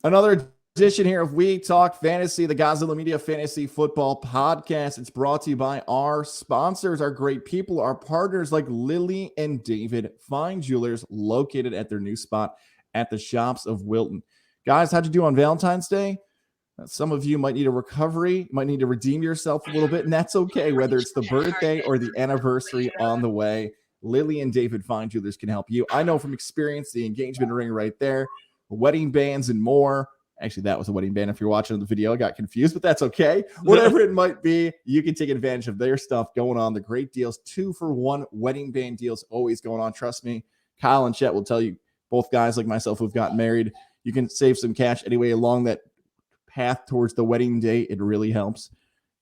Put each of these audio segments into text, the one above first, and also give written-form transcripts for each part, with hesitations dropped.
Another edition here of We Talk Fantasy, the Gozilla Media Fantasy Football Podcast. It's brought to you by our sponsors, our great people, our partners like Lily and David, fine jewelers located at their new spot at the Shoppes of Wilton. Guys, how'd you do on Valentine's Day? Some of you might need a recovery, might need to redeem yourself a little bit, and that's okay, whether it's the birthday or the anniversary on the way. Lily and David Fine Jewelers can help you. I know from experience, the engagement ring right there, wedding bands and more. Actually, that was a wedding band. If you're watching the video, I got confused, but that's okay. Whatever it might be, you can take advantage of their stuff going on. The great deals, 2-for-1 wedding band deals always going on. Trust me, Kyle and Chet will tell you, both guys like myself who've gotten married, you can save some cash anyway along that path towards the wedding day. It really helps.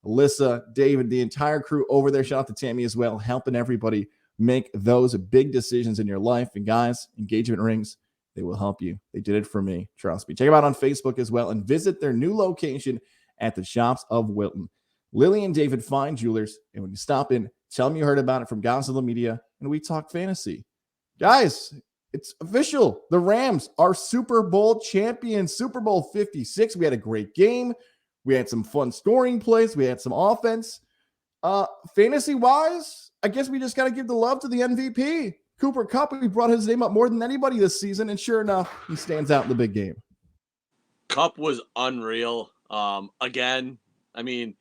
Alyssa, David, the entire crew over there, shout out to Tammy as well, helping everybody make those big decisions in your life. And guys, engagement rings, they will help you. They did it for me. Trust me. Check them out on Facebook as well and visit their new location at the Shoppes of Wilton. Lily and David Fine Jewelers. And when you stop in, tell them you heard about it from Gozilla Media and We Talk Fantasy. Guys, it's official. The Rams are Super Bowl champions. Super Bowl 56. We had a great game. We had some fun scoring plays. We had some offense. Fantasy-wise, I guess we just got to give the love to the MVP. Cooper Kupp, we brought his name up more than anybody this season, and sure enough, he stands out in the big game. Kupp was unreal. Again, I mean,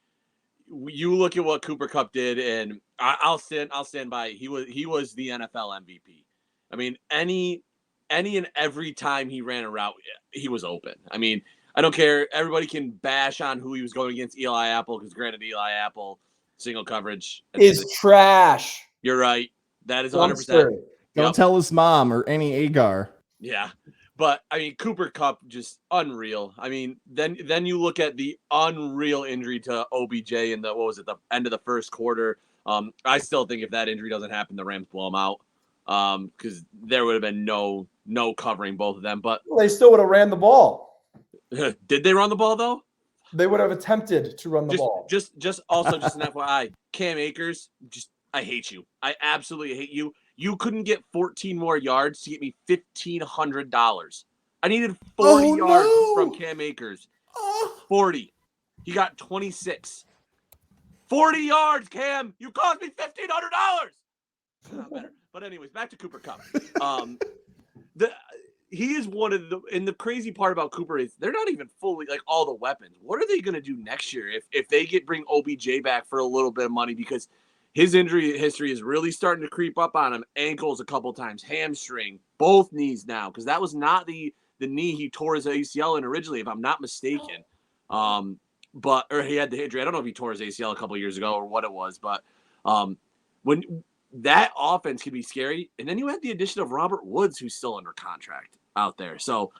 you look at what Cooper Kupp did, and I'll stand by. He was the NFL MVP. I mean, any and every time he ran a route, he was open. I mean, I don't care. Everybody can bash on who he was going against, Eli Apple, because granted, Eli Apple single coverage is trash. You're right. That is 100%. Don't tell his mom or any Agar. Yeah. But, I mean, Cooper Kupp, just unreal. I mean, then you look at the unreal injury to OBJ in the end of the first quarter. I still think if that injury doesn't happen, the Rams blow him out. Because there would have been no covering both of them. But they still would have ran the ball. Did they run the ball, though? They would have attempted to run the ball. Just an FYI, Cam Akers, I hate you. I absolutely hate you. You couldn't get 14 more yards to get me $1,500. I needed 40 yards from Cam Akers. 40. He got 26. 40 yards, Cam. You cost me $1,500. Not better. But anyways, back to Cooper Kupp. He is one of the, and the crazy part about Cooper is they're not even fully like all the weapons. What are they going to do next year if they bring OBJ back for a little bit of money, because his injury history is really starting to creep up on him. Ankles a couple times, hamstring, both knees now, because that was not the knee he tore his ACL in originally, if I'm not mistaken. Or he had the injury. I don't know if he tore his ACL a couple years ago or what it was, but when that offense can be scary. And then you had the addition of Robert Woods, who's still under contract out there. So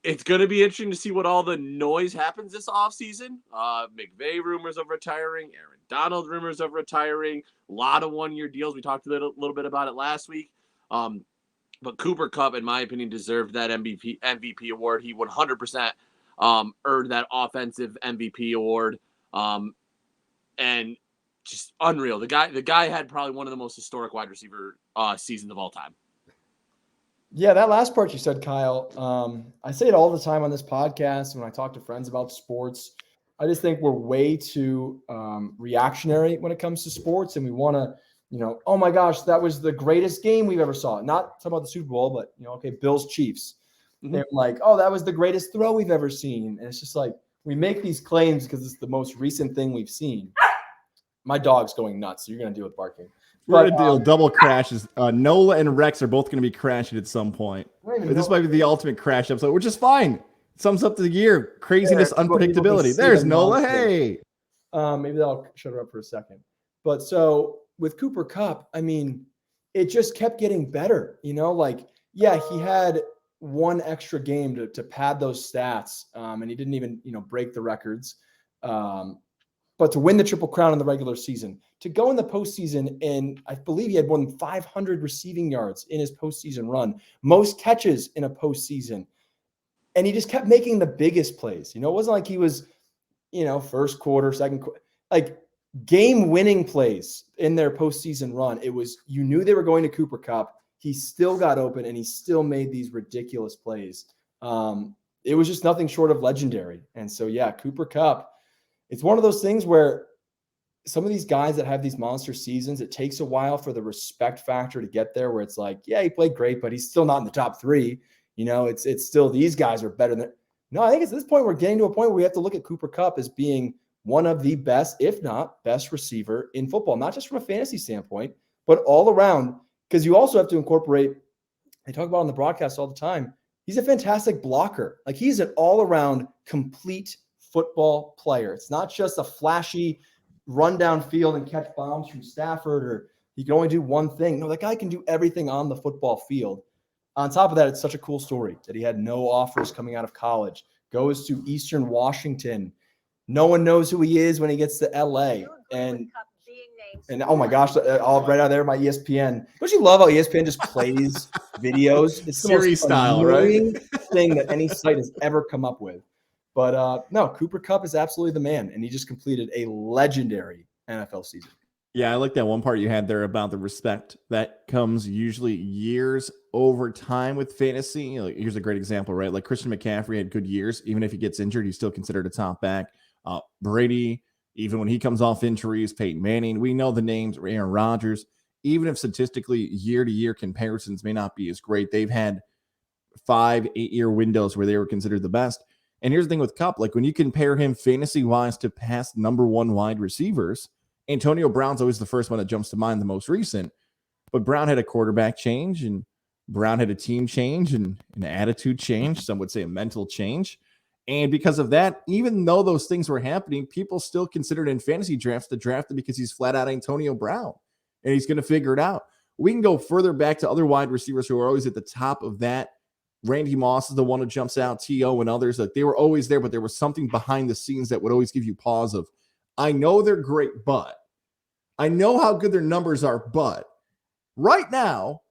it's going to be interesting to see what all the noise happens this offseason. McVay rumors of retiring, Aaron Donald rumors of retiring, a lot of one-year deals. We talked a little bit about it last week. But Cooper Kupp, in my opinion, deserved that MVP award. He 100% earned that offensive MVP award. And just unreal. The guy had probably one of the most historic wide receiver seasons of all time. Yeah, that last part you said, Kyle, I say it all the time on this podcast when I talk to friends about sports. I just think we're way too reactionary when it comes to sports, and we want to, oh my gosh, that was the greatest game we've ever saw. Not talking about the Super Bowl, but okay, Bills Chiefs. Mm-hmm. They're like, oh, that was the greatest throw we've ever seen. And it's just like we make these claims because it's the most recent thing we've seen. My dog's going nuts, so you're going to deal with barking. We're going to deal double crashes. Nola and Rex are both going to be crashing at some point. This might be the ultimate crash episode, which is fine. It sums up the year. Craziness, unpredictability. There's Nola. Hey. Maybe I'll shut her up for a second. But so with Cooper Kupp, I mean, it just kept getting better. He had one extra game to pad those stats, and he didn't even, break the records. But to win the Triple Crown in the regular season, to go in the postseason, and I believe he had more than 500 receiving yards in his postseason run, most catches in a postseason. And he just kept making the biggest plays. It wasn't like he was, first quarter, second quarter, like game-winning plays in their postseason run. It was, you knew they were going to Cooper Kupp. He still got open, and he still made these ridiculous plays. It was just nothing short of legendary. And so, yeah, Cooper Kupp, it's one of those things where some of these guys that have these monster seasons, it takes a while for the respect factor to get there, where it's like, yeah, he played great, but he's still not in the top 3. It's still, these guys are better than. No, I think it's at this point we're getting to a point where we have to look at Cooper Kupp as being one of the best, if not best, receiver in football, not just from a fantasy standpoint, but all around. Because you also have to incorporate, I talk about on the broadcast all the time, he's a fantastic blocker. Like, he's an all-around complete football player. It's not just a flashy run down field and catch bombs from Stafford, or he can only do one thing. No, that guy can do everything on the football field. On top of that, it's such a cool story that he had no offers coming out of college, goes to Eastern Washington. No one knows who he is when he gets to LA. And oh my gosh, all right out there, my ESPN. Don't you love how ESPN just plays videos? It's the Siri most style, right? thing that any site has ever come up with. But no, Cooper Kupp is absolutely the man, and he just completed a legendary NFL season. Yeah, I like that one part you had there about the respect that comes usually years over time with fantasy. Here's a great example, right? Like Christian McCaffrey had good years. Even if he gets injured, he's still considered a top back. Brady, even when he comes off injuries, Peyton Manning, we know the names, Aaron Rodgers. Even if statistically year-to-year comparisons may not be as great, they've had 5-8-year windows where they were considered the best. And here's the thing with Kupp, like when you compare him fantasy-wise to past number 1 wide receivers, Antonio Brown's always the first one that jumps to mind, the most recent. But Brown had a quarterback change, and Brown had a team change and an attitude change. Some would say a mental change. And because of that, even though those things were happening, people still considered in fantasy drafts to draft him because he's flat out Antonio Brown, and he's going to figure it out. We can go further back to other wide receivers who are always at the top of that. Randy Moss is the one who jumps out, T.O. and others. Like, they were always there, but there was something behind the scenes that would always give you pause of, I know they're great, but I know how good their numbers are, but right now,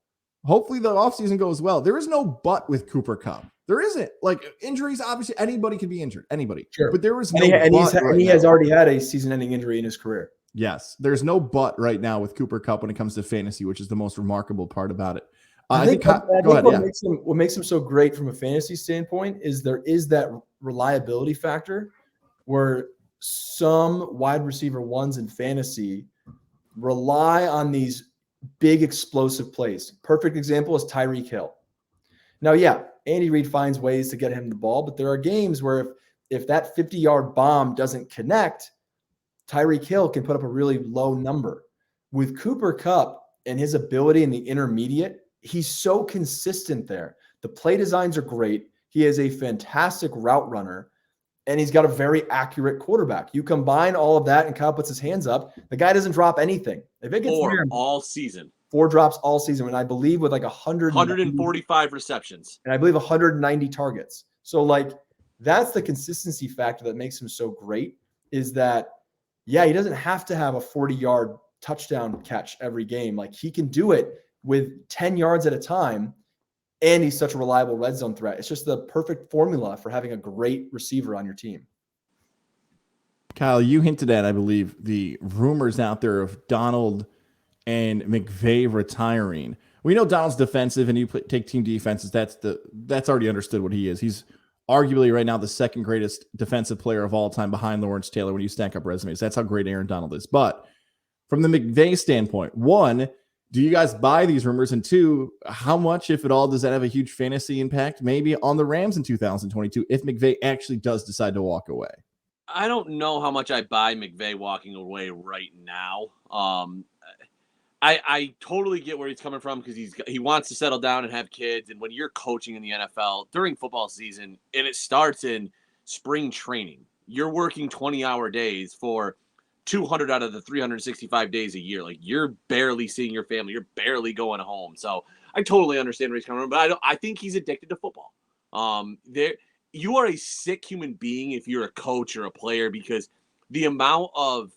hopefully the offseason goes well. There is no but with Cooper Kupp. There isn't. Like, injuries, obviously, anybody can be injured. Anybody. Sure. But there is no he has already had a season-ending injury in his career. Yes. There's no but right now with Cooper Kupp when it comes to fantasy, which is the most remarkable part about it. I think what makes him so great from a fantasy standpoint is there is that reliability factor where some wide receiver ones in fantasy rely on these big explosive plays. Perfect example is Tyreek Hill. Now, yeah, Andy Reid finds ways to get him the ball, but there are games where if that 50-yard bomb doesn't connect, Tyreek Hill can put up a really low number. With Cooper Kupp and his ability in the intermediate, he's so consistent there. The play designs are great. He is a fantastic route runner, and he's got a very accurate quarterback. You combine all of that, and Kyle puts his hands up. The guy doesn't drop anything. If it gets Four all season. 4 drops all season, and I believe with like 145 receptions. And I believe 190 targets. So, like, that's the consistency factor that makes him so great, is that, yeah, he doesn't have to have a 40-yard touchdown catch every game. Like, he can do it with 10 yards at a time, and he's such a reliable red zone threat. It's just the perfect formula for having a great receiver on your team. Kyle, you hinted at, I believe, the rumors out there of Donald and McVay retiring. We know Donald's defensive, and you take team defenses. That's already understood what he is. He's arguably right now the second greatest defensive player of all time behind Lawrence Taylor when you stack up resumes. That's how great Aaron Donald is. But from the McVay standpoint, one, do you guys buy these rumors? And two, how much, if at all, does that have a huge fantasy impact maybe on the Rams in 2022 if McVay actually does decide to walk away? I don't know how much I buy McVay walking away right now. I totally get where he's coming from because he wants to settle down and have kids. And when you're coaching in the NFL during football season, and it starts in spring training, you're working 20-hour days for 200 out of the 365 days a year. Like, you're barely seeing your family. You're barely going home. So I totally understand where he's coming from, but I think he's addicted to football. You are a sick human being if you're a coach or a player, because the amount of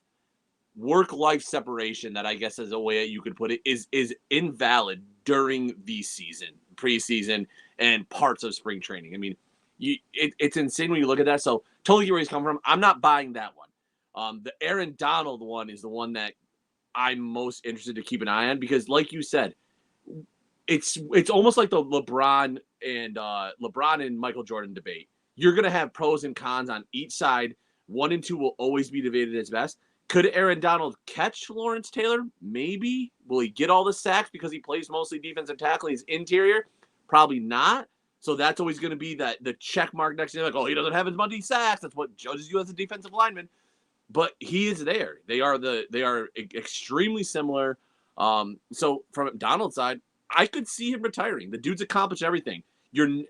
work-life separation that I guess is a way you could put it is invalid during the season, preseason, and parts of spring training. I mean, it's insane when you look at that. So totally get where he's coming from. I'm not buying that one. The Aaron Donald one is the one that I'm most interested to keep an eye on because, like you said, it's almost like the LeBron and Michael Jordan debate. You're going to have pros and cons on each side. 1 and 2 will always be debated as best. Could Aaron Donald catch Lawrence Taylor? Maybe. Will he get all the sacks because he plays mostly defensive tackle? He's interior? Probably not. So that's always going to be the check mark next to him. Like, oh, he doesn't have as many sacks. That's what judges you as a defensive lineman. But he is there. They are extremely similar. So from Donald's side, I could see him retiring. The dude's accomplished everything.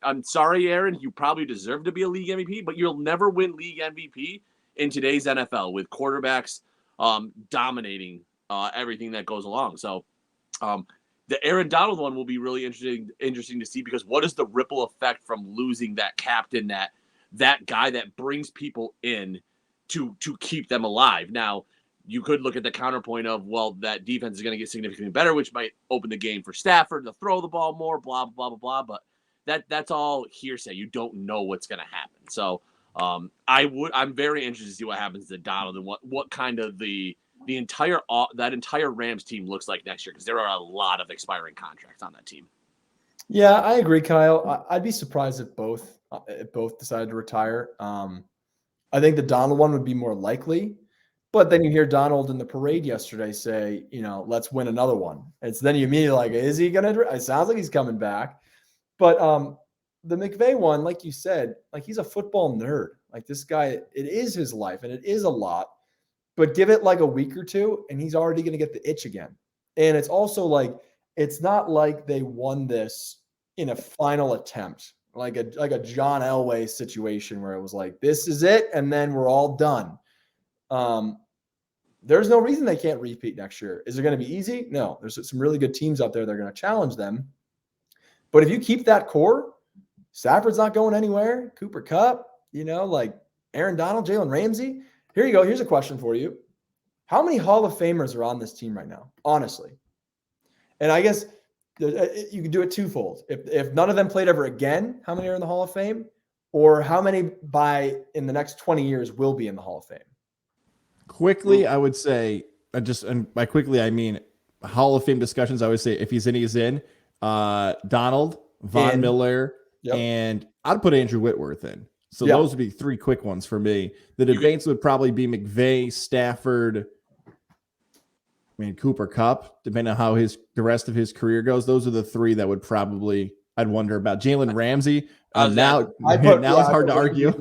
I'm sorry, Aaron. You probably deserve to be a league MVP, but you'll never win league MVP in today's NFL with quarterbacks dominating everything that goes along. So the Aaron Donald one will be really interesting to see, because what is the ripple effect from losing that captain, that guy that brings people in to keep them alive? Now, you could look at the counterpoint of, well, that defense is going to get significantly better, which might open the game for Stafford to throw the ball more, blah, blah, blah, blah. But that's all hearsay. You don't know what's going to happen. So I'm very interested to see what happens to Donald and what kind of the entire Rams team looks like next year, because there are a lot of expiring contracts on that team. Yeah, I agree, Kyle. I'd be surprised if both decided to retire. I think the Donald one would be more likely, but then you hear Donald in the parade yesterday say, let's win another one. And so then you immediately like, is he going to? It sounds like he's coming back. But the McVay one, like you said, like, he's a football nerd. Like, this guy, it is his life, and it is a lot. But give it like a week or two, and he's already going to get the itch again. And it's also like, it's not like they won this in a final attempt, like a John Elway situation where it was like, this is it, and then we're all done. There's no reason they can't repeat next year. Is it going to be easy? No. There's some really good teams out there that are going to challenge them. But if you keep that core, Stafford's not going anywhere. Cooper Kupp, like Aaron Donald, Jalen Ramsey. Here you go. Here's a question for you. How many Hall of Famers are on this team right now? Honestly. And I guess you could do it twofold. If none of them played ever again, how many are in the Hall of Fame? Or how many in the next 20 years will be in the Hall of Fame? Quickly, I would say, and by quickly, I mean Hall of Fame discussions. I would say if he's in, he's in. Donald, Von Miller, yep. And I'd put Andrew Whitworth in. So those would be 3 quick ones for me. The debates would probably be McVay, Stafford, Cooper Kupp, depending on how the rest of his career goes. Those are the 3 that would probably I'd wonder about. Jalen Ramsey. Now it's hard to argue.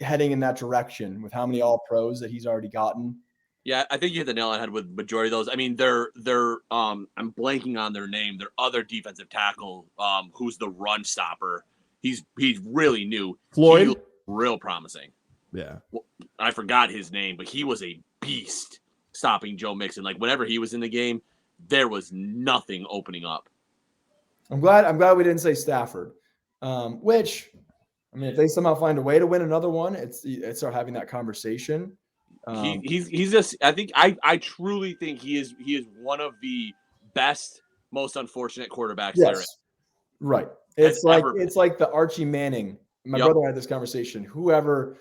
Heading in that direction with how many all pros that he's already gotten. Yeah, I think you hit the nail on the head with majority of those. I mean, they're I'm blanking on their name. Their other defensive tackle, who's the run stopper. He's really new. Floyd, he looked real promising. Yeah, well, I forgot his name, but he was a beast stopping Joe Mixon. Like, whenever he was in the game, there was nothing opening up. I'm glad we didn't say Stafford. Which, I mean, if they somehow find a way to win another one, it's start having that conversation. He's just, I think I truly think he is one of the best, most unfortunate quarterbacks there is. Right. It's like the Archie Manning. My brother had this conversation. Whoever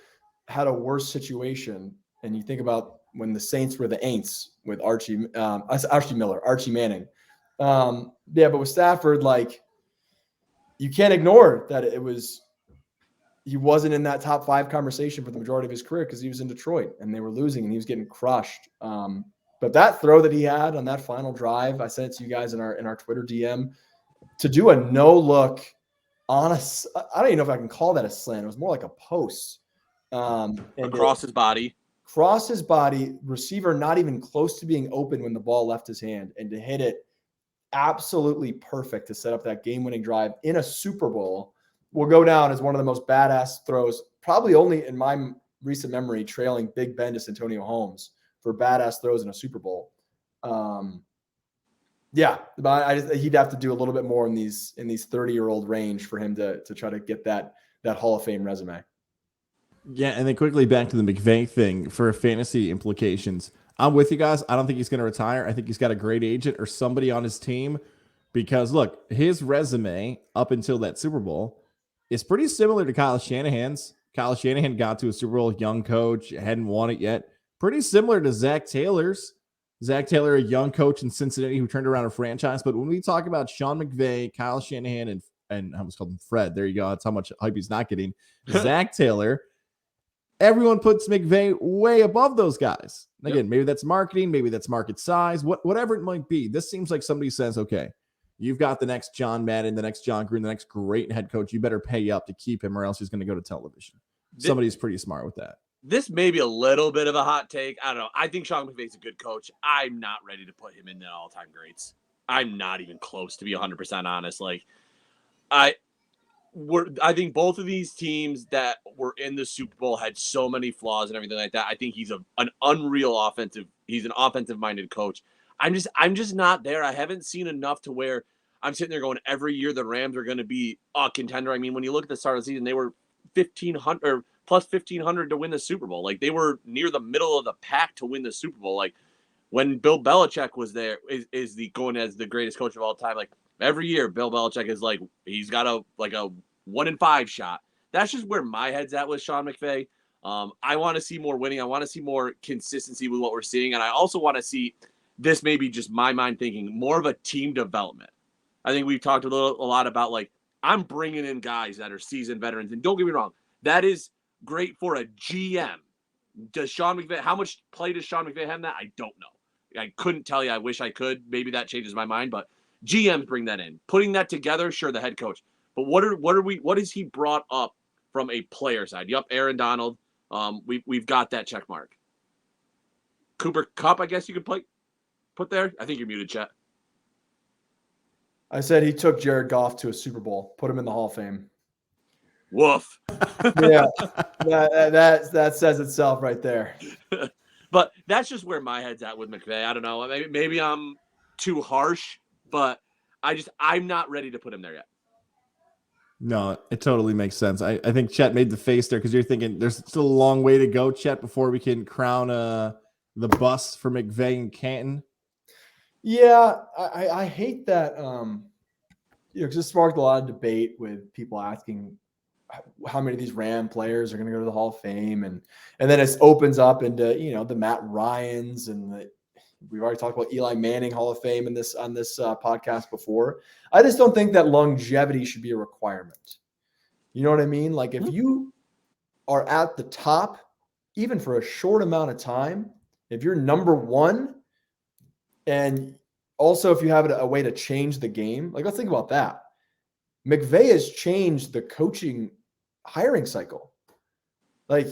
had a worse situation, and you think about when the Saints were the Aints with Archie Manning. But with Stafford, like, you can't ignore that he wasn't in that top 5 conversation for the majority of his career because he was in Detroit and they were losing and he was getting crushed. But that throw that he had on that final drive, I sent it to you guys in our Twitter DM, to do a no look on I don't even know if I can call that a slant. It was more like a post. Across his body, receiver not even close to being open when the ball left his hand, and to hit it absolutely perfect to set up that game-winning drive in a Super Bowl will go down as one of the most badass throws, probably only in my recent memory, trailing Big Ben to Santonio Holmes for badass throws in a Super Bowl. But he'd have to do a little bit more in these 30-year-old range for him to try to get that Hall of Fame resume. Yeah, and then quickly back to the McVay thing for fantasy implications. I'm with you guys. I don't think he's going to retire. I think he's got a great agent or somebody on his team, because look, his resume up until that Super Bowl is pretty similar to Kyle Shanahan's. Kyle Shanahan got to a Super Bowl, young coach, hadn't won it yet. Pretty similar to Zach Taylor's. Zach Taylor, a young coach in Cincinnati who turned around a franchise. But when we talk about Sean McVay, Kyle Shanahan, and I almost called him Fred. There you go. That's how much hype he's not getting. Zach Taylor. Everyone puts McVay way above those guys. And again, maybe that's marketing, maybe that's market size, whatever it might be. This seems like somebody says, okay, you've got the next John Madden, the next John Gruden, the next great head coach. You better pay up to keep him or else he's going to go to television. Somebody's pretty smart with that. This may be a little bit of a hot take. I don't know. I think Sean McVay's a good coach. I'm not ready to put him in the all-time greats. I'm not even close, to be 100% honest. Like, I think both of these teams that were in the Super Bowl had so many flaws and everything like that. I think he's an unreal offensive. He's an offensive-minded coach. I'm just not there. I haven't seen enough to where I'm sitting there going, every year the Rams are going to be a contender. I mean, when you look at the start of the season, they were 1,500 or plus 1,500 to win the Super Bowl. Like, they were near the middle of the pack to win the Super Bowl. Like, when Bill Belichick was there, is the going as the greatest coach of all time. Like, every year Bill Belichick is like, he's got a 1-in-5 shot. That's just where my head's at with Sean McVay. I want to see more winning. I want to see more consistency with what we're seeing. And I also want to see, this may be just my mind thinking, more of a team development. I think we've talked a lot about, like, I'm bringing in guys that are seasoned veterans. And don't get me wrong, that is great for a GM. Does Sean McVay, how much play does Sean McVay have in that? I don't know. I couldn't tell you. I wish I could. Maybe that changes my mind, but GMs bring that in. Putting that together, sure, the head coach. But what has he brought up from a player side? Yup, Aaron Donald. We've got that check mark. Cooper Kupp, I guess you could put there. I think you're muted, Chet. I said he took Jared Goff to a Super Bowl, put him in the Hall of Fame. Woof. Yeah, that says itself right there. But that's just where my head's at with McVay. I don't know. Maybe I'm too harsh, but I'm not ready to put him there yet. No, it totally makes sense. I think Chet made the face there because you're thinking there's still a long way to go, Chet, before we can crown the bus for McVay and Canton. Yeah, I hate that. Because it sparked a lot of debate with people asking how many of these Ram players are going to go to the Hall of Fame, and then it opens up into the Matt Ryans, and we've already talked about Eli Manning Hall of Fame on this podcast before. I just don't think that longevity should be a requirement. You know what I mean? Like, if you are at the top, even for a short amount of time, if you're number one, and also if you have a way to change the game, like, let's think about that. McVay has changed the coaching hiring cycle. Like,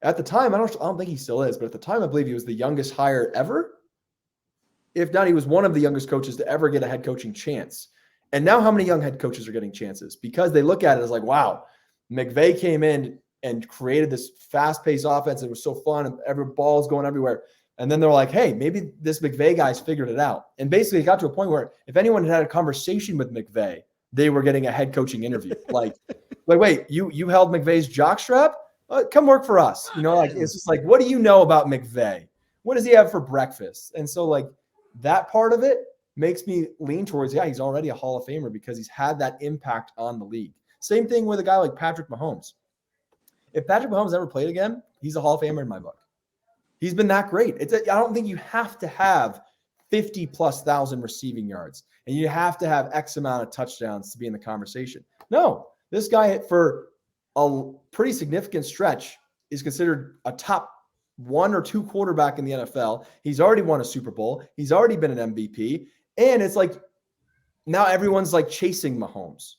at the time, I don't think he still is, but at the time, I believe he was the youngest hire ever. If not, he was one of the youngest coaches to ever get a head coaching chance. And now how many young head coaches are getting chances? Because they look at it as like, wow, McVay came in and created this fast-paced offense. It was so fun, and every ball's going everywhere. And then they're like, hey, maybe this McVay guy's figured it out. And basically it got to a point where if anyone had a conversation with McVay, they were getting a head coaching interview. like wait, you held McVay's jockstrap? Come work for us. It's just like, what do you know about McVay? What does he have for breakfast? And so, like, that part of it makes me lean towards, he's already a Hall of Famer because he's had that impact on the league. Same thing with a guy like Patrick Mahomes. If Patrick Mahomes ever played again, he's a Hall of Famer in my book. He's been that great. I don't think you have to have 50,000+ receiving yards and you have to have X amount of touchdowns to be in the conversation. No, this guy for a pretty significant stretch is considered a top 1 or 2 quarterback in the NFL. He's already won a Super Bowl. He's already been an MVP. And it's like, now everyone's like chasing Mahomes.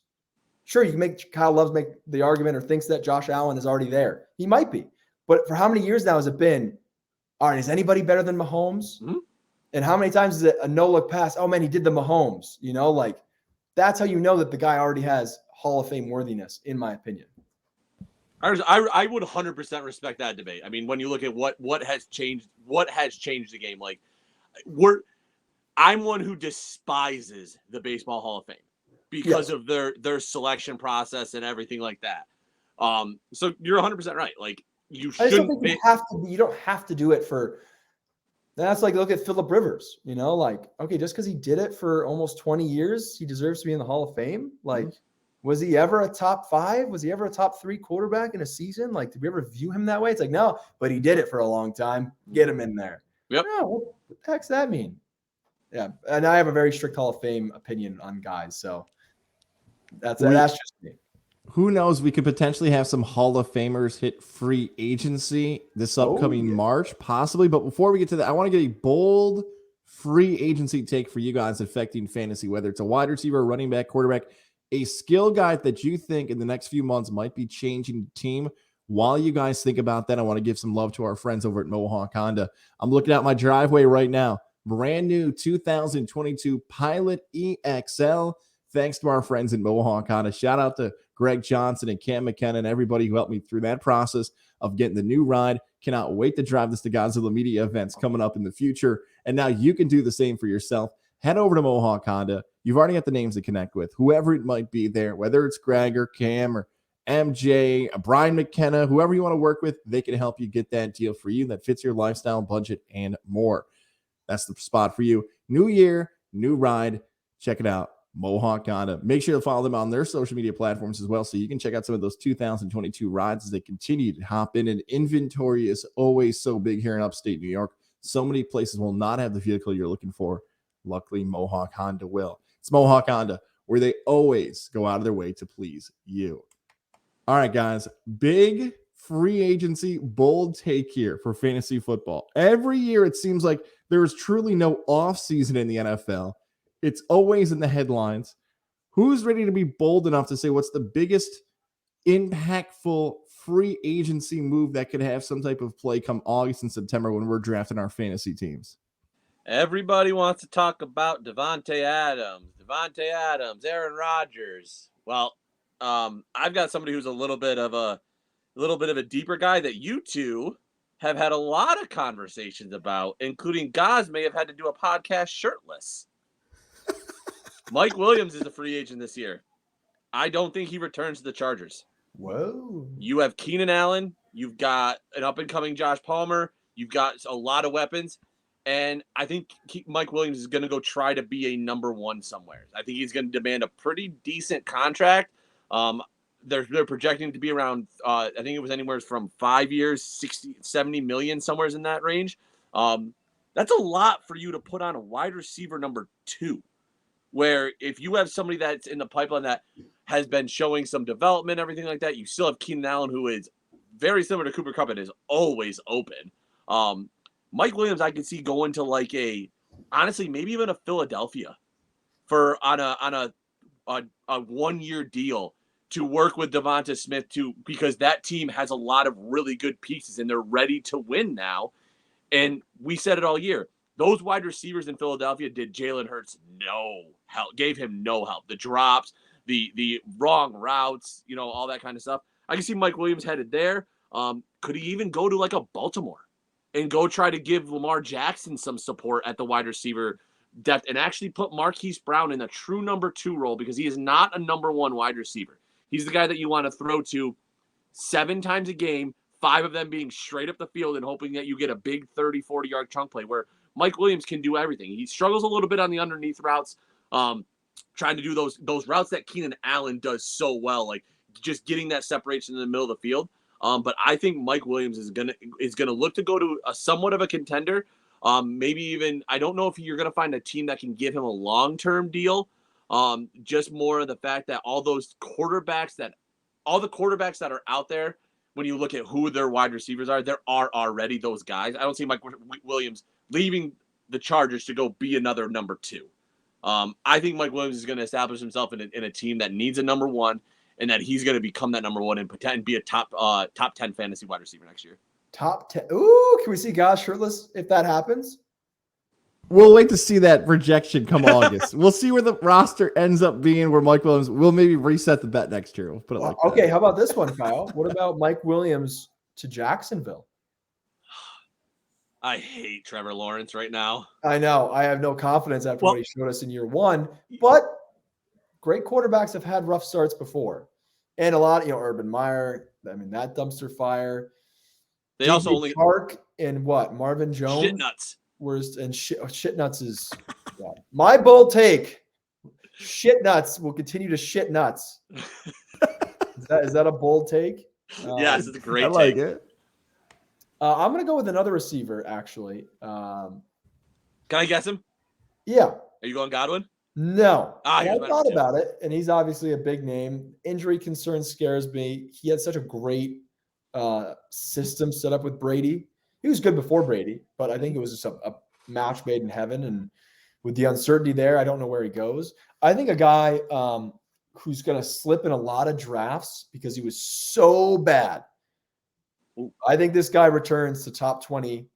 Sure, you can make Kyle Love make the argument or thinks that Josh Allen is already there. He might be. But for how many years now has it been, all right, is anybody better than Mahomes? Mm-hmm. And how many times is it a no-look pass? Oh, man, he did the Mahomes. Like, that's how you know that the guy already has Hall of Fame worthiness, in my opinion. I would 100% respect that debate. I mean, when you look at what has changed the game, like, I'm one who despises the Baseball Hall of Fame because of their selection process and everything like that. So you're 100% right. Like, you shouldn't. You don't have to do it for. That's like, look at Phillip Rivers. Like, okay, just because he did it for almost 20 years, he deserves to be in the Hall of Fame. Like, was he ever a top 5? Was he ever a top 3 quarterback in a season? Like, did we ever view him that way? It's like, no, but he did it for a long time. Get him in there. Yep. No, the heck's that mean? Yeah, and I have a very strict Hall of Fame opinion on guys, so that's just me. Who knows? We could potentially have some Hall of Famers hit free agency this upcoming March, possibly. But before we get to that, I want to get a bold free agency take for you guys affecting fantasy, whether it's a wide receiver, running back, quarterback, a skill guy that you think in the next few months might be changing the team. While you guys think about that, I want to give some love to our friends over at Mohawk Honda. I'm looking out my driveway right now. Brand new 2022 Pilot EXL. Thanks to our friends at Mohawk Honda. Shout out to Greg Johnson and Cam McKenna and everybody who helped me through that process of getting the new ride. Cannot wait to drive this to Gozilla Media events coming up in the future. And now you can do the same for yourself. Head over to Mohawk Honda. You've already got the names to connect with, whoever it might be there, whether it's Greg or Cam or MJ, Brian McKenna, whoever you want to work with, they can help you get that deal for you that fits your lifestyle, budget, and more. That's the spot for you. New year, new ride. Check it out. Mohawk Honda. Make sure to follow them on their social media platforms as well so you can check out some of those 2022 rides as they continue to hop in. And inventory is always so big here in upstate New York. So many places will not have the vehicle you're looking for. Luckily, Mohawk Honda will. It's Mohawk Honda, where they always go out of their way to please you. All right, guys. Big free agency, bold take here for fantasy football. Every year, it seems like there is truly no offseason in the NFL. It's always in the headlines. Who's ready to be bold enough to say what's the biggest impactful free agency move that could have some type of play come August and September when we're drafting our fantasy teams? Everybody wants to talk about Devontae Adams, Aaron Rodgers. Well, I've got somebody who's a little bit of a deeper guy that you two have had a lot of conversations about, including Goz may have had to do a podcast shirtless. Mike Williams is a free agent this year. I don't think he returns to the Chargers. Whoa. You have Keenan Allen. You've got an up-and-coming Josh Palmer. You've got a lot of weapons. And I think Mike Williams is going to go try to be a number one somewhere. I think he's going to demand a pretty decent contract. They're projecting to be around, I think it was anywhere from 5 years, 60, 70 million, somewhere in that range. That's a lot for you to put on a wide receiver number 2. Where if you have somebody that's in the pipeline that has been showing some development, everything like that, you still have Keenan Allen, who is very similar to Cooper Kupp and is always open. Mike Williams, I can see going to honestly, maybe even a Philadelphia on a 1-year deal to work with Devonta Smith because that team has a lot of really good pieces and they're ready to win now. And we said it all year. Those wide receivers in Philadelphia did Jalen Hurts no help, gave him no help. The drops, the wrong routes, all that kind of stuff. I can see Mike Williams headed there. Could he even go to a Baltimore and go try to give Lamar Jackson some support at the wide receiver depth and actually put Marquise Brown in a true number 2 role because he is not a number 1 wide receiver. He's the guy that you want to throw to 7 times a game, 5 of them being straight up the field and hoping that you get a big 30, 40-yard chunk play where Mike Williams can do everything. He struggles a little bit on the underneath routes, trying to do those routes that Keenan Allen does so well, like just getting that separation in the middle of the field. But I think Mike Williams is gonna look to go to a somewhat of a contender. Maybe even I don't know if you're gonna find a team that can give him a long-term deal. Just more of the fact that all the quarterbacks that are out there, when you look at who their wide receivers are, there are already those guys. I don't see Mike Williams leaving the Chargers to go be another number 2. I think Mike Williams is going to establish himself in a team that needs a number 1 and that he's going to become that number 1 and be a top 10 fantasy wide receiver next year. Top 10. Ooh, can we see Goz shirtless if that happens? We'll wait to see that projection come August. We'll see where the roster ends up being, where Mike Williams will maybe reset the bet next year. We'll put it like that. Okay, how about this one, Kyle? What about Mike Williams to Jacksonville? I hate Trevor Lawrence right now. I know. I have no confidence after what he showed us in year 1. But great quarterbacks have had rough starts before. And a lot, Urban Meyer, that dumpster fire. They DJ also only Park and Marvin Jones. Shit nuts. Shit nuts is my bold take. Shit nuts will continue to shit nuts. Is that a bold take? Yes, it's a great take. I like it. I'm going to go with another receiver, actually. Can I guess him? Yeah. Are you going Godwin? No. Ah, And he I was thought better too. about it, and he's obviously a big name. Injury concern scares me. He had such a great system set up with Brady. He was good before Brady, but I think it was just a match made in heaven. And with the uncertainty there, I don't know where he goes. I think a guy who's going to slip in a lot of drafts because he was so bad. Ooh. I think this guy returns to top 20.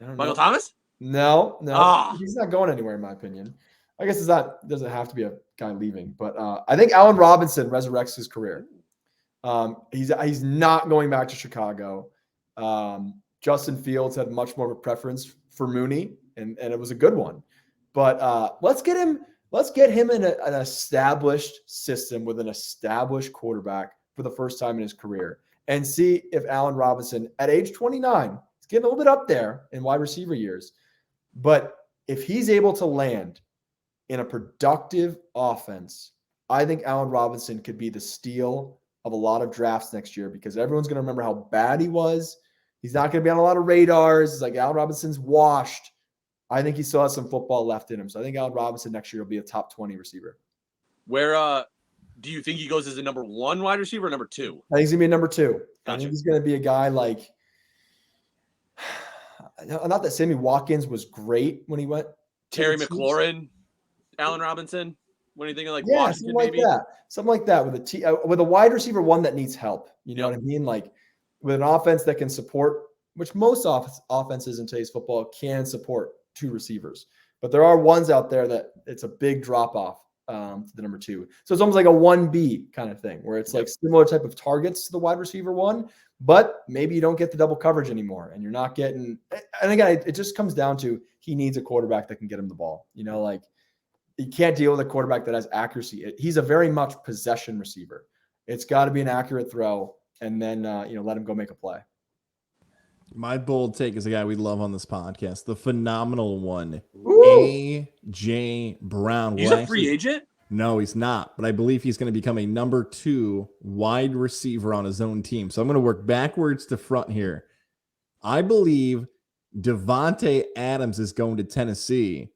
I don't Michael know. Thomas? No. Ah. He's not going anywhere, in my opinion. I guess doesn't have to be a guy leaving, but I think Allen Robinson resurrects his career. He's not going back to Chicago. Justin Fields had much more of a preference for Mooney, and it was a good one. But let's get him in an established system with an established quarterback for the first time in his career, and see if Allen Robinson, at age 29, he's getting a little bit up there in wide receiver years, but if he's able to land in a productive offense, I think Allen Robinson could be the steal of a lot of drafts next year, because everyone's going to remember how bad he was. He's not going to be on a lot of radars. It's like Allen Robinson's washed. I think he still has some football left in him. So I think Allen Robinson next year will be a top 20 receiver. Where do you think he goes as a number 1 wide receiver or number 2? I think he's going to be a number 2. Gotcha. I think he's going to be a guy like – not that Sammy Watkins was great when he went. Terry McLaurin, Allen Robinson. What are you thinking? Like something Washington, like maybe? that. Something like that with a wide receiver one that needs help. You know what I mean? Like with an offense that can support, which most offenses in today's football can support 2 receivers. But there are ones out there that it's a big drop off to the number 2. So it's almost like a 1B kind of thing, where it's like similar type of targets to the wide receiver one, but maybe you don't get the double coverage anymore, and you're not getting. And again, it just comes down to he needs a quarterback that can get him the ball. You know, like you can't deal with a quarterback that has accuracy. He's a very much possession receiver. It's got to be an accurate throw, and then let him go make a play. My bold take is a guy we love on this podcast, the phenomenal one, A.J. Brown. He's a free agent? No, he's not. But I believe he's going to become a number 2 wide receiver on his own team. So I'm going to work backwards to front here. I believe Devontae Adams is going to Tennessee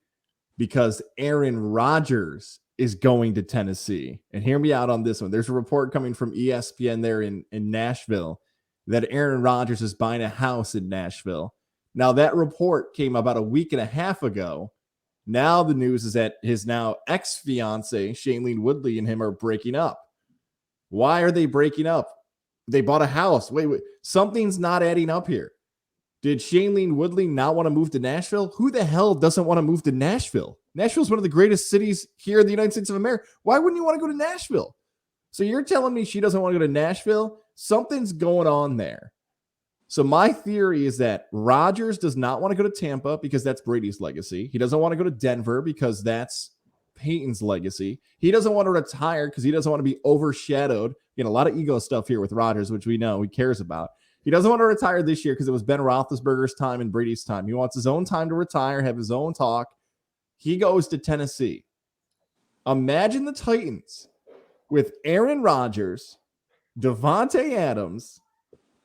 because Aaron Rodgers is going to Tennessee. And hear me out on this one. There's a report coming from ESPN there in Nashville that Aaron Rodgers is buying a house in Nashville. Now, that report came about a week and a half ago. Now the news is that his now ex-fiance, Shailene Woodley, and him are breaking up. Why are they breaking up? They bought a house. Wait. Something's not adding up here. Did Shailene Woodley not want to move to Nashville? Who the hell doesn't want to move to Nashville? Nashville's one of the greatest cities here in the United States of America. Why wouldn't you want to go to Nashville? So you're telling me she doesn't want to go to Nashville? Something's going on there. So my theory is that Rodgers does not want to go to Tampa because that's Brady's legacy. He doesn't want to go to Denver because that's Peyton's legacy. He doesn't want to retire because he doesn't want to be overshadowed. A lot of ego stuff here with Rodgers, which we know he cares about. He doesn't want to retire this year because it was Ben Roethlisberger's time and Brady's time. He wants his own time to retire, have his own talk. He goes to Tennessee. Imagine the Titans with Aaron Rodgers, Devontae Adams,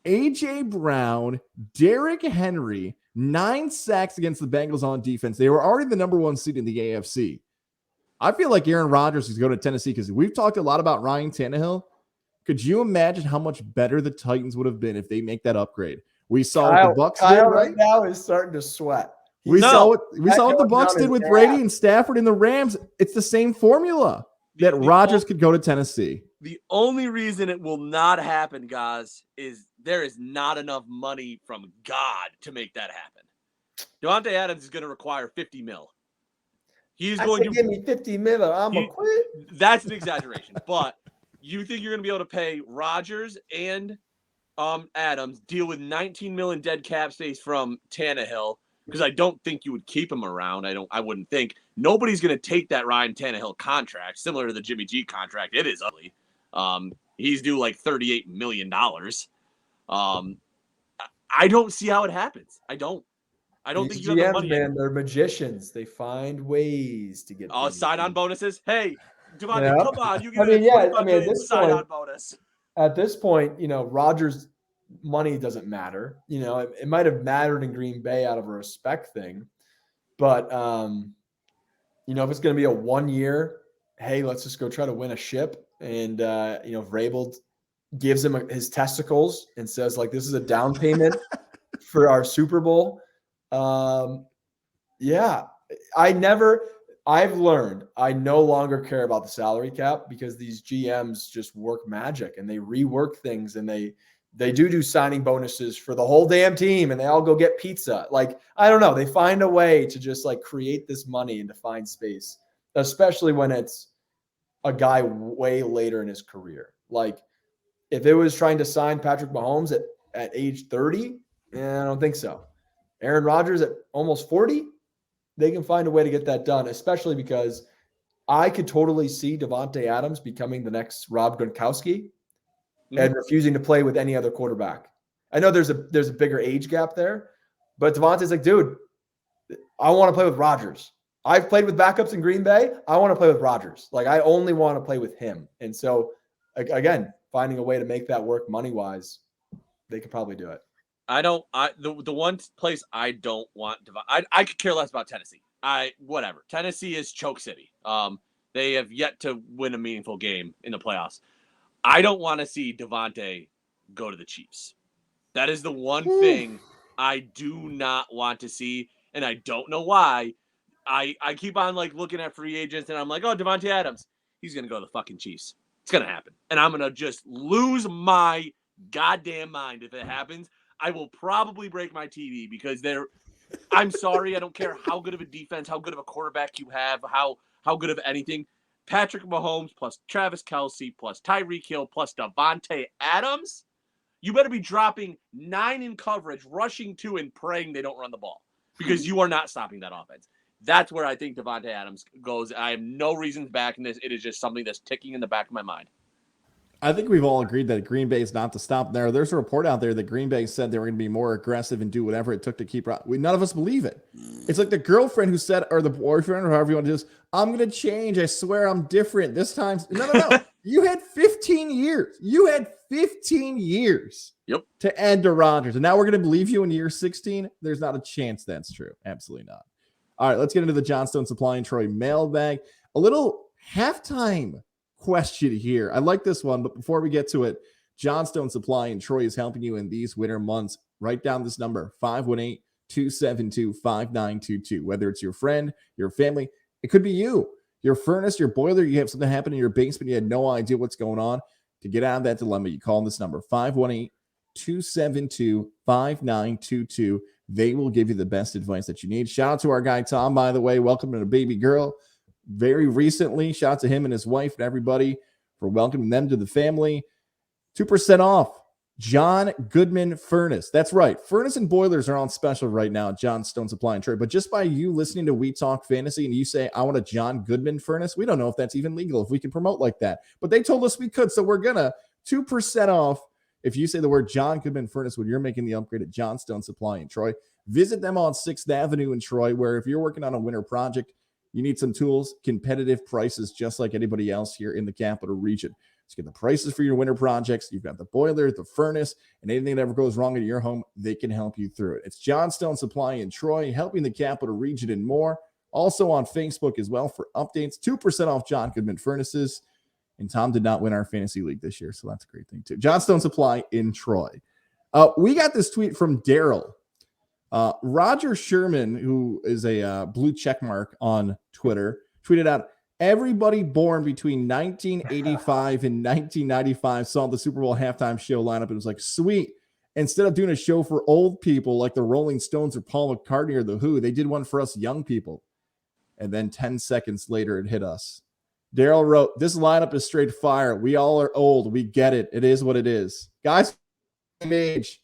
A.J. Brown, Derrick Henry, 9 sacks against the Bengals on defense. They were already the number 1 seed in the AFC. I feel like Aaron Rodgers is going to Tennessee because we've talked a lot about Ryan Tannehill. Could you imagine how much better the Titans would have been if they make that upgrade? We saw what the Bucks did, right? Now is starting to sweat. We saw what the Bucks did with Brady and Stafford and the Rams. It's the same formula that Rodgers could go to Tennessee. The only reason it will not happen, guys, is there is not enough money from God to make that happen. Devontae Adams is going to require $50 million. He's going to give me $50 million. I'm going to quit. That's an exaggeration, but you think you're going to be able to pay Rodgers and Adams, deal with $19 million dead cap space from Tannehill, because I don't think you would keep him around. I wouldn't think. Nobody's going to take that Ryan Tannehill contract, similar to the Jimmy G contract. It is ugly. He's due like $38 million. I don't see how it happens. I don't think you have the money. Man, they're magicians. They find ways to get sign-on bonuses. Hey, Devontae, come on. You get at sign-on bonus. At this point, Rodgers money doesn't matter. You know, it might have mattered in Green Bay out of a respect thing, but you know, if it's going to be a 1 year, hey, let's just go try to win a ship. And you know, Vrabel gives him his testicles and says, like, this is a down payment for our Super Bowl. Yeah, I've learned I no longer care about the salary cap because these GMs just work magic and they rework things, and they do signing bonuses for the whole damn team, and they all go get pizza. Like, I don't know. They find a way to just like create this money and to find space, especially when it's a guy way later in his career. Like, if it was trying to sign Patrick Mahomes at age 30, I don't think so. Aaron Rodgers at almost 40, they can find a way to get that done, especially because I could totally see Davante Adams becoming the next Rob Gronkowski and refusing to play with any other quarterback. I know there's a bigger age gap there, but Davante's like, dude, I want to play with Rodgers. I've played with backups in Green Bay. I want to play with Rodgers. Like, I only want to play with him. And so, again, finding a way to make that work money-wise, they could probably do it. The one place I don't want I could care less about Tennessee. Whatever. Tennessee is choke city. They have yet to win a meaningful game in the playoffs. I don't want to see Davante go to the Chiefs. That is the one thing I do not want to see, and I don't know why. I keep on like looking at free agents, and I'm like, oh, Davante Adams, he's gonna go to the fucking Chiefs. It's gonna happen, and I'm gonna just lose my goddamn mind if it happens. I will probably break my TV because I'm sorry, I don't care how good of a defense, how good of a quarterback you have, how good of anything. Patrick Mahomes plus Travis Kelce plus Tyreek Hill plus Davante Adams, you better be dropping 9 in coverage, rushing 2, and praying they don't run the ball because you are not stopping that offense. That's where I think Davante Adams goes. I have no reasons backing this. It is just something that's ticking in the back of my mind. I think we've all agreed that Green Bay is not to stop there. There's a report out there that Green Bay said they were going to be more aggressive and do whatever it took to keep. None of us believe it. It's like the girlfriend who said, or the boyfriend, or however you want to do this, I'm going to change. I swear I'm different this time. No. You had 15 years. Yep. To add to Rodgers. And now we're going to believe you in year 16? There's not a chance that's true. Absolutely not. All right, let's get into the Johnstone Supply and Troy mailbag. A little halftime question here. I like this one, but before we get to it, Johnstone Supply and Troy is helping you in these winter months. Write down this number, 518-272-5922. Whether it's your friend, your family, it could be you. Your furnace, your boiler, you have something happen in your basement, you had no idea what's going on. To get out of that dilemma, you call this number, 518-272-5922. They will give you the best advice that you need. Shout out to our guy, Tom, by the way. Welcome to the baby girl. Very recently, shout out to him and his wife and everybody for welcoming them to the family. 2% off John Goodman Furnace. That's right. Furnace and boilers are on special right now at Johnstone Supply and Trade. But just by you listening to We Talk Fantasy and you say, I want a John Goodman Furnace, we don't know if that's even legal, if we can promote like that. But they told us we could, so we're going to 2% off if you say the word John Goodman Furnace when you're making the upgrade at Johnstone Supply in Troy. Visit them on 6th Avenue in Troy, where if you're working on a winter project, you need some tools, competitive prices, just like anybody else here in the capital region. So get the prices for your winter projects. You've got the boiler, the furnace, and anything that ever goes wrong in your home, they can help you through it. It's Johnstone Supply in Troy, helping the capital region and more. Also on Facebook as well for updates. 2% off John Goodman Furnaces. And Tom did not win our fantasy league this year, so that's a great thing too. Johnstone Supply in Troy. We got this tweet from Daryl. Roger Sherman, who is a blue check mark on Twitter, tweeted out, everybody born between 1985 and 1995 saw the Super Bowl halftime show lineup. It was like, sweet. Instead of doing a show for old people like the Rolling Stones or Paul McCartney or The Who, they did one for us young people. And then 10 seconds later, it hit us. Daryl wrote, this lineup is straight fire. We all are old. We get it. It is what it is. Guys, age.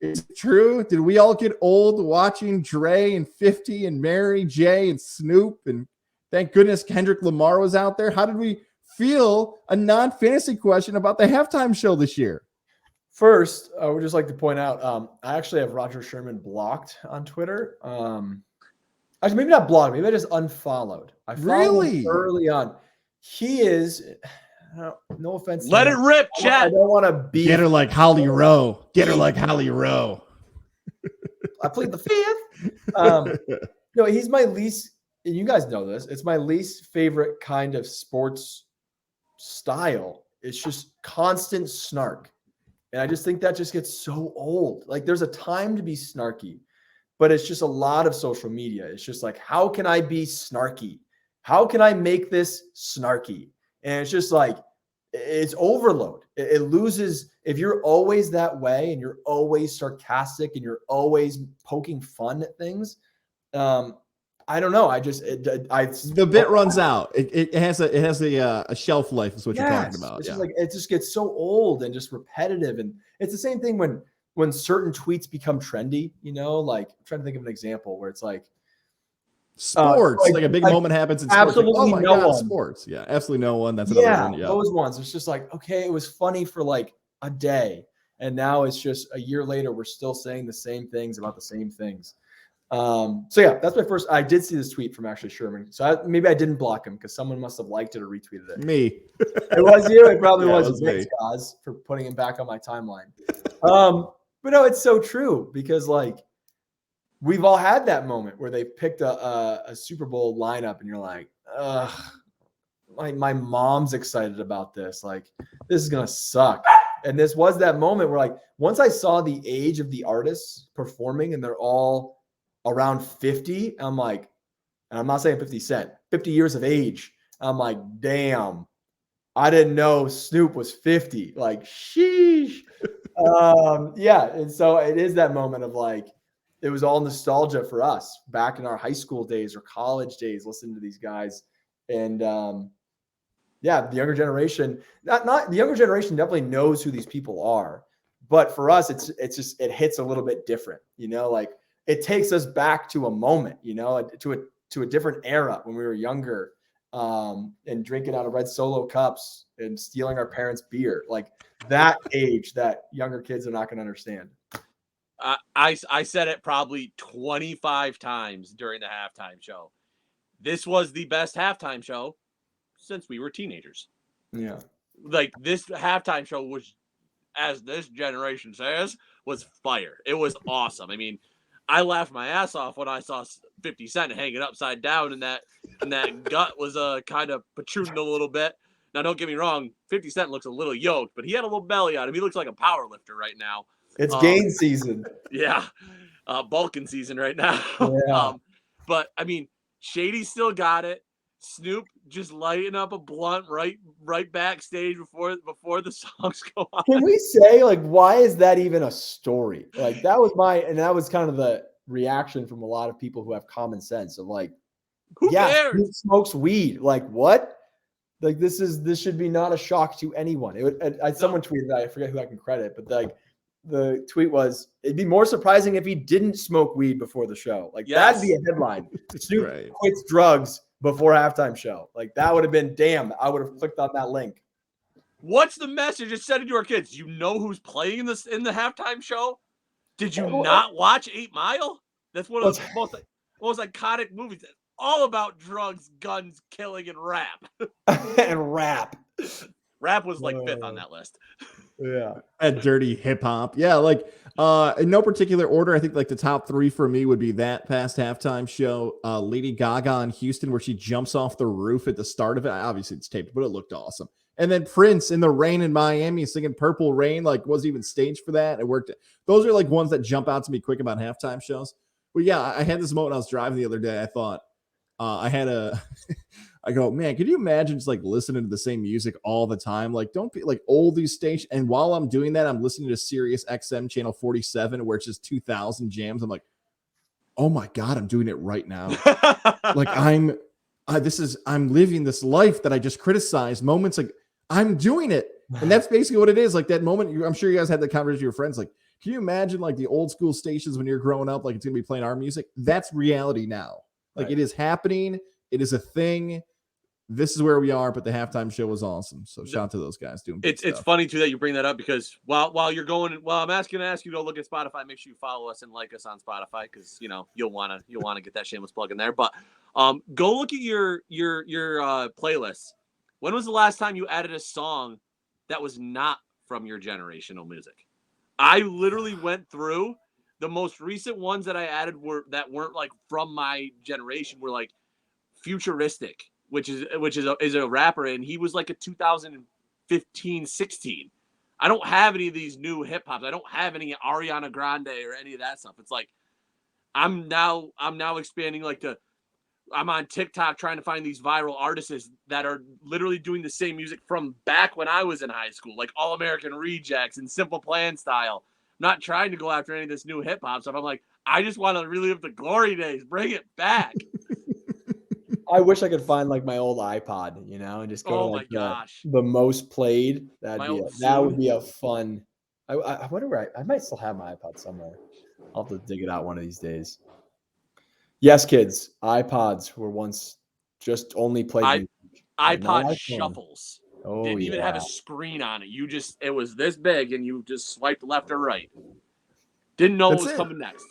Is it true? Did we all get old watching Dre and 50 and Mary J and Snoop? And thank goodness Kendrick Lamar was out there. How did we feel? A non-fantasy question about the halftime show this year. First, I would just like to point out, I actually have Roger Sherman blocked on Twitter. Actually, maybe not blocked. Maybe I just unfollowed. I followed him early on. He is, no offense. Let it rip, I Chet. don't want to be. Get her like Holly Rowe. Get her like Holly Rowe. I played the fifth. No, he's my least, and you guys know this. It's my least favorite kind of sports style. It's just constant snark. And I just think that just gets so old. Like there's a time to be snarky, but it's just a lot of social media. It's just like, how can I be snarky? How can I make this snarky? And it's just like, it's overload. It loses. If you're always that way and you're always sarcastic and you're always poking fun at things, I don't know. The bit runs out. It has a shelf life is what you're talking about. It's just like, it just gets so old and just repetitive. And it's the same thing when certain tweets become trendy, like I'm trying to think of an example where it's like, sports, like a big moment happens in sports. Absolutely like, oh my God, sports. Yeah, absolutely no one. That's another one. Yeah, those ones. It's just like, okay, it was funny for like a day. And now it's just a year later, we're still saying the same things about the same things. So yeah, that's my first. I did see this tweet from actually Sherman. So maybe I didn't block him because someone must have liked it or retweeted it. Me. It was you. It probably was. It was me. Guys, for putting him back on my timeline. But no, it's so true because like we've all had that moment where they picked a Super Bowl lineup and you're like, ugh, my mom's excited about this. Like this is gonna suck. And this was that moment where like once I saw the age of the artists performing and they're all around 50, I'm like, and I'm not saying 50 Cent, 50 years of age. I'm like, damn, I didn't know Snoop was 50. Like, sheesh. Yeah. And so it is that moment of like, it was all nostalgia for us back in our high school days or college days, listening to these guys. And yeah, the younger generation, not the younger generation definitely knows who these people are. But for us, it's just, it hits a little bit different, like, it takes us back to a moment, to a different era when we were younger, and drinking out of red Solo cups and stealing our parents' beer. Like that age that younger kids are not going to understand. I said it probably 25 times during the halftime show. This was the best halftime show since we were teenagers. Yeah. Like this halftime show was, as this generation says, was fire. It was awesome. I mean, I laughed my ass off when I saw 50 Cent hanging upside down, and that gut was kind of protruding a little bit. Now, don't get me wrong, 50 Cent looks a little yoked, but he had a little belly on him. He looks like a power lifter right now. It's gain season. Yeah, bulking season right now. Yeah. But I mean, Shady still got it. Snoop just lighting up a blunt right backstage before the songs go on. Can we say, like, why is that even a story? Like, that was kind of the reaction from a lot of people who have common sense of like, who cares? Snoop smokes weed. Like, what? Like, this should be not a shock to anyone. Someone tweeted that, I forget who I can credit, but like the tweet was, it'd be more surprising if he didn't smoke weed before the show. Like, that'd be a headline. Snoop quits drugs before halftime show. Like, that would have been, damn, I would have clicked on that link. What's the message it's sending to our kids? You know who's playing in the halftime show? Did you not watch 8 Mile? That's one of the most iconic movies. It's all about drugs, guns, killing, and rap. And rap. Rap was like 5th on that list. Yeah. That dirty hip hop. Yeah, like in no particular order, I think like the top 3 for me would be that past halftime show, Lady Gaga in Houston, where she jumps off the roof at the start of it. Obviously it's taped, but it looked awesome. And then Prince in the rain in Miami singing Purple Rain, like wasn't even staged for that. It worked. Those are like ones that jump out to me quick about halftime shows. But yeah, I had this moment when I was driving the other day. I thought I go, man, could you imagine just like listening to the same music all the time? Like, don't be like oldies station. And while I'm doing that, I'm listening to Sirius XM channel 47, where it's just 2000 jams. I'm like, oh my God, I'm doing it right now. Like I'm living this life that I just criticized. Moments like I'm doing it. And that's basically what it is. Like that moment, I'm sure you guys had that conversation with your friends. Like, can you imagine like the old school stations when you're growing up, like it's going to be playing our music? That's reality now. Like It is happening. It is a thing. This is where we are, but the halftime show was awesome. So shout out to those guys doing it's funny too that you bring that up, because while you're going, I'm going to ask you to look at Spotify. Make sure you follow us and like us on Spotify, because you'll want to get that shameless plug in there. But go look at your playlist. When was the last time you added a song that was not from your generational music? I literally went through the most recent ones that I added that weren't like from my generation were like Futuristic, which is a rapper, and he was like a 2015, 16. I don't have any of these new hip hops. I don't have any Ariana Grande or any of that stuff. It's like I'm now expanding I'm on TikTok trying to find these viral artists that are literally doing the same music from back when I was in high school, like All American Rejects and Simple Plan style. I'm not trying to go after any of this new hip hop stuff. I'm like, I just want to relive the glory days. Bring it back. I wish I could find like my old iPod, and just go to the most played. That would be a fun. I wonder where I might still have my iPod somewhere. I'll have to dig it out one of these days. Yes, kids, iPods were once just only played. iPod shuffles. Oh, didn't even have a screen on it. It was this big and you just swiped left or right. Didn't know what was coming next.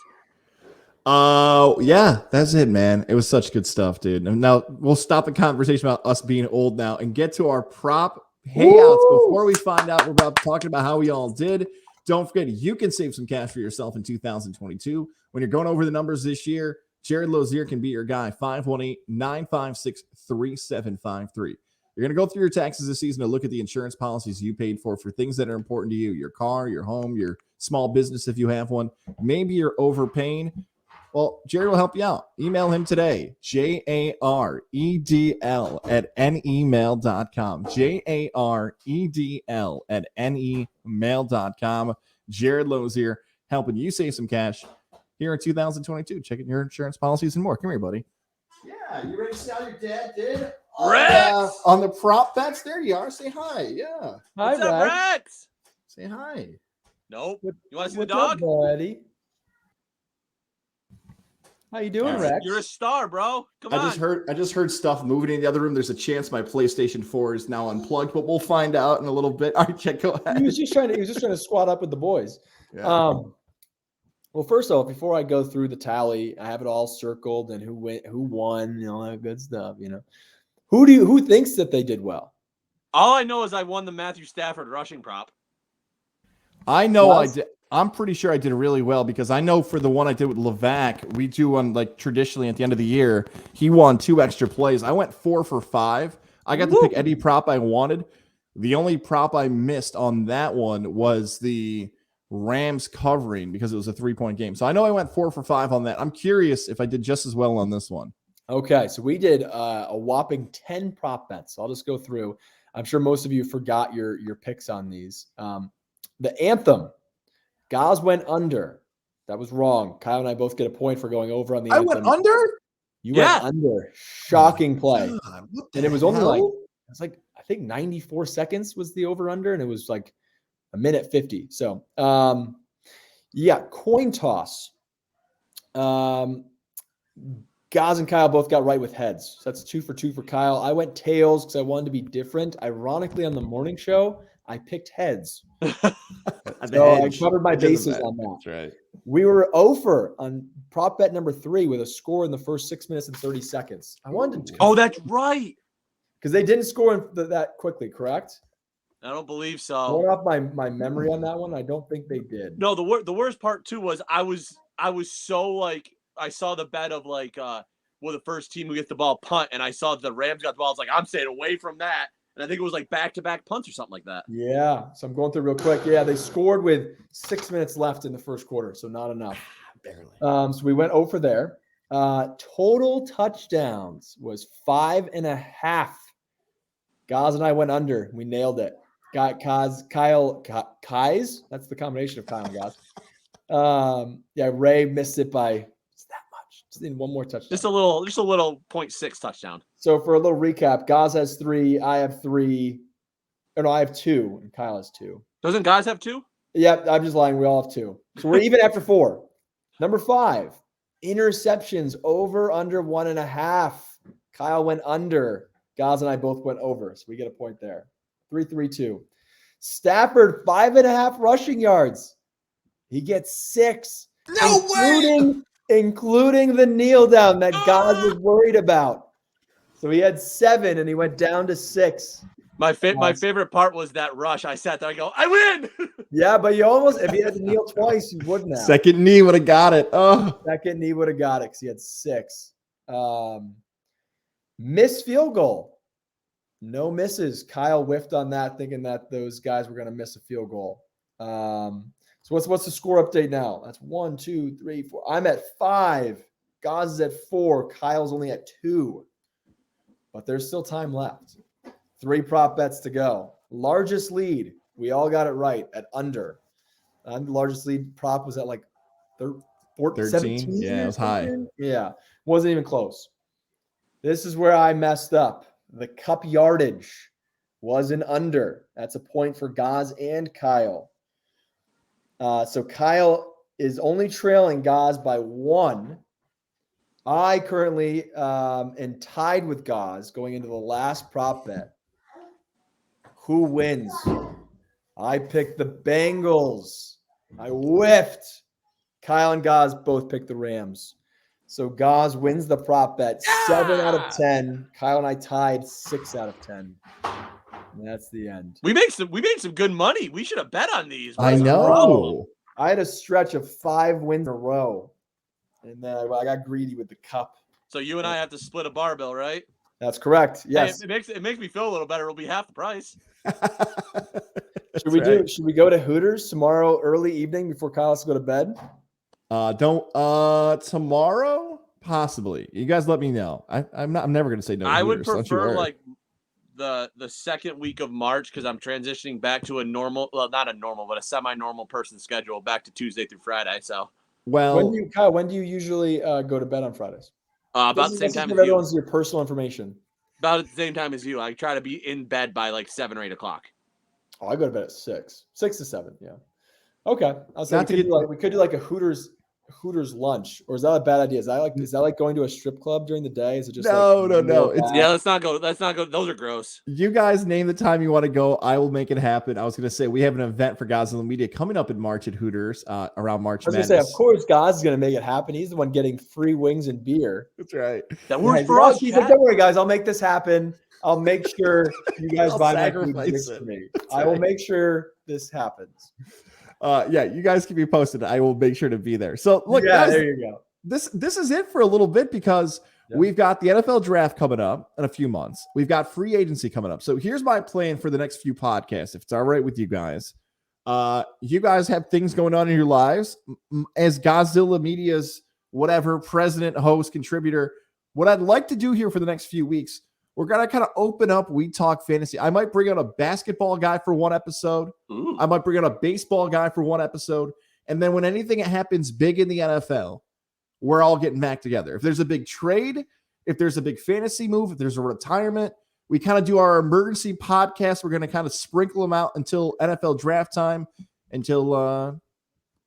Yeah, that's it, man. It was such good stuff, dude. Now we'll stop the conversation about us being old now and get to our prop payouts. Before we find out, we're about talking about how we all did. Don't forget, you can save some cash for yourself in 2022. When you're going over the numbers this year, Jared Lozier can be your guy, 518-956-3753. You're going to go through your taxes this season to look at the insurance policies you paid for things that are important to you, your car, your home, your small business if you have one. Maybe you're overpaying. Well, Jared will help you out. Email him today, jaredl@nemail.com, jaredl@nemail.com. Jared Lozier helping you save some cash here in 2022. Checking your insurance policies and more. Come here, buddy. Yeah, you ready to see how your dad did? Rex! On the prop bets, there you are. Say hi. Yeah. Hi, What's up, Rex? Say hi. Nope. You want to see the What's dog? up, buddy? How you doing, Rex? You're a star, bro. Come on. I just heard stuff moving in the other room. There's a chance my PlayStation 4 is now unplugged, but we'll find out in a little bit. All right, go ahead. He was just trying to squat up with the boys. Yeah. Well, first off, before I go through the tally, I have it all circled and who won, all that good stuff. Who thinks that they did well? All I know is I won the Matthew Stafford rushing prop. I know I did. I'm pretty sure I did really well because I know for the one I did with Levac, we do one like traditionally at the end of the year. He won 2 extra plays. I went 4 for 5. I got to pick any prop I wanted. The only prop I missed on that one was the Rams covering because it was a 3-point game. So I know I went 4 for 5 on that. I'm curious if I did just as well on this one. Okay, so we did a whopping 10 prop bets. So I'll just go through. I'm sure most of you forgot your picks on these. The anthem. Gaz went under. That was wrong. Kyle and I both get a point for going over on the anthem. I went under? You went under. Shocking play. God, and it was only I think 94 seconds was the over under, and it was like a minute 50. So coin toss. Gaz and Kyle both got right with heads. So that's 2 for 2 for Kyle. I went tails because I wanted to be different. Ironically, on the morning show, I picked heads. So I covered my bases on that. That's right. We were over on prop bet number 3 with a score in the first 6 minutes and 30 seconds. I wanted to. Oh, that's right. Because they didn't score that quickly, correct? I don't believe so. Going off my memory on that one, I don't think they did. No, the worst part too was I was so like I saw the bet of like the first team who gets the ball punt, and I saw the Rams got the ball. I was like, I'm staying away from that. And I think it was like back-to-back punts or something like that. Yeah. So I'm going through real quick. Yeah, they scored with 6 minutes left in the first quarter, so not enough. Barely. So we went over there. Total touchdowns was 5.5. Gaz and I went under. We nailed it. Got Kai's. That's the combination of Kyle and Gaz. Ray missed it by that much. Just in one more touchdown. Just a little 0.6 touchdown. So for a little recap, Gaz has 3, I have 3. No, I have 2, and Kyle has 2. Doesn't Gaz have 2? Yep, I'm just lying. We all have 2. So we're even after 4. Number 5, interceptions over under 1.5. Kyle went under. Gaz and I both went over, so we get a point there. 3-3-2. Stafford 5.5 rushing yards. He gets 6. No way! Including the kneel down that Gaz was worried about. So he had 7 and he went down to 6. My favorite part was that rush. I sat there, I go, I win. Yeah, but you almost, if he had to kneel twice, you wouldn't have. Second knee would have got it. Oh, Second knee would have got it because he had 6. Missed field goal. No misses. Kyle whiffed on that, thinking that those guys were going to miss a field goal. So what's the score update now? That's 1, 2, 3, 4. I'm at 5. Goz is at 4. Kyle's only at 2. But there's still time left. 3 prop bets to go. Largest lead. We all got it right at under. The largest lead prop was at like 13. 13. Yeah, it was high. Yeah, wasn't even close. This is where I messed up. The cup yardage was an under. That's a point for Goz and Kyle. So Kyle is only trailing Goz by 1. I currently am tied with Goz going into the last prop bet. Who wins? I picked the Bengals. I whiffed. Kyle and Goz both picked the Rams. So Goz wins the prop bet 7 out of 10. Kyle and I tied 6 out of 10. And that's the end. We made some good money. We should have bet on these. I know. I had a stretch of 5 wins in a row. And then I got greedy with the cup. So you and I have to split a barbell, right? That's correct. Yes. Hey, it makes me feel a little better. It'll be half the price. Should we go to Hooters tomorrow early evening before Kyle has to go to bed? Tomorrow? Possibly. You guys let me know. I'm never gonna say no to I Hooters, would prefer like the second week of March because I'm transitioning back to a normal, well, not a normal, but a semi-normal person schedule back to Tuesday through Friday. So well, when do you usually go to bed on Fridays? About the same time as everyone's your personal information. About at the same time as you. I try to be in bed by like 7 or 8 o'clock. Oh, I go to bed at 6 to 7. Yeah. Okay. I was saying we could do like a Hooters lunch, or is that a bad idea? Is that like going to a strip club during the day? Is it just no? Let's not go. Those are gross. You guys name the time you want to go. I will make it happen. I was going to say we have an event for Gozilla Media coming up in March at Hooters around March. I was going to say, of course, Goz is going to make it happen. He's the one getting free wings and beer. That's right. That works for us. He's like, don't worry, guys. I'll make this happen. I'll make sure you guys buy my food for me. I will make sure this happens. Yeah, you guys keep me posted. I will make sure to be there. So look, guys, there you go. This is it for a little bit because we've got the NFL draft coming up in a few months. We've got free agency coming up. So here's my plan for the next few podcasts. If it's all right with you guys, you guys have things going on in your lives as Gozilla Media's whatever president, host, contributor. What I'd like to do here for the next few weeks, we're going to kind of open up We Talk Fantasy. I might bring on a basketball guy for one episode. Ooh. I might bring on a baseball guy for one episode. And then when anything happens big in the NFL, we're all getting back together. If there's a big trade, if there's a big fantasy move, if there's a retirement, we kind of do our emergency podcast. We're going to kind of sprinkle them out until NFL draft time, until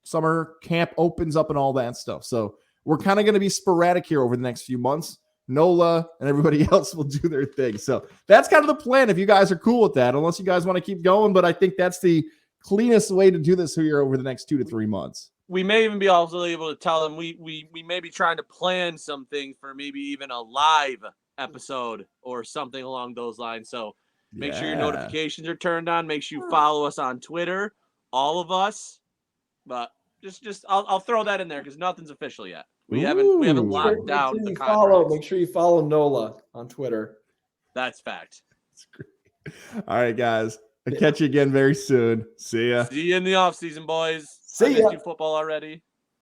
summer camp opens up and all that stuff. So we're kind of going to be sporadic here over the next few months. Nola and everybody else will do their thing. So that's kind of the plan if you guys are cool with that, unless you guys want to keep going. But I think that's the cleanest way to do this here over the next 2 to 3 months. We may even be also able to tell them we may be trying to plan some things for maybe even a live episode or something along those lines. So make sure your notifications are turned on. Make sure you follow us on Twitter, all of us. But just I'll throw that in there because nothing's official yet. We haven't locked down the contract. Make sure you follow Nola on Twitter. That's fact. That's great. All right, guys. I'll catch you again very soon. See ya. See you in the offseason, boys. See ya. I missed you football already.